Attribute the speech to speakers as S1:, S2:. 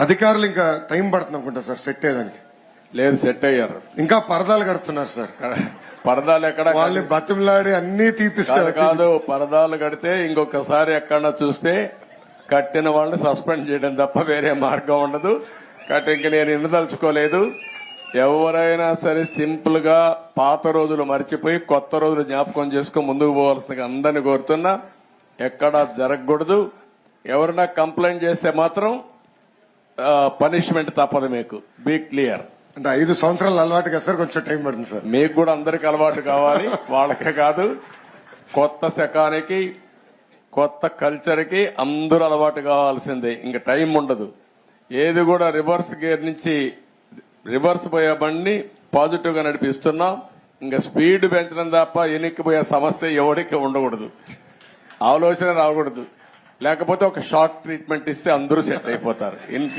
S1: అధికారులు ఇంకా టైం పడుతుంది అనుకుంటా సార్ సెట్ అయ్యేదానికి.
S2: లేదు, సెట్ అయ్యారు.
S1: ఇంకా పరదాలు కడుతున్నారు సార్.
S2: పరదాలు ఎక్కడ
S1: వాళ్ళని బతిమలాడి అన్ని తీపిస్తారు.
S2: కాదు, పరదాలు కడితే ఇంకొకసారి ఎక్కడన్నా చూస్తే కట్టిన వాళ్ళని సస్పెండ్ చేయడం తప్ప వేరే మార్గం ఉండదు. కాబట్టి ఇంక నేను ఇన్నదలుచుకోలేదు. ఎవరైనా సరే సింపుల్ గా పాత రోజులు మర్చిపోయి కొత్త రోజులు జ్ఞాపకం చేసుకుని ముందుకు పోవాల్సిందిగా అందరినీ కోరుతున్నా. ఎక్కడా జరగకూడదు. ఎవరైనా కంప్లైంట్ చేస్తే మాత్రం పనిష్మెంట్ తప్పదు. మీకు బీ క్లియర్.
S1: అంటే 5 సంవత్సరాలు అలవాటు కదా సార్, కొంచెం టైం పడుతుంది సార్.
S2: మీకు కూడా అందరికి అలవాటు కావాలి, వాళ్ళకే కాదు. కొత్త శకానికి కొత్త కల్చర్ కి అందరూ అలవాటు కావాల్సిందే. ఇంకా టైం ఉండదు. ఏది కూడా రివర్స్ గేర్ నుంచి రివర్స్ పోయే బండిని పాజిటివ్ గా నడిపిస్తున్నాం. ఇంకా స్పీడ్ పెంచడం తప్ప ఎనిక్కిపోయే సమస్య ఎవరికి ఉండకూడదు. ఆలోచన రాకూడదు. లేకపోతే ఒక షార్ట్ ట్రీట్మెంట్ ఇస్తే అందరూ సెట్ అయిపోతారు.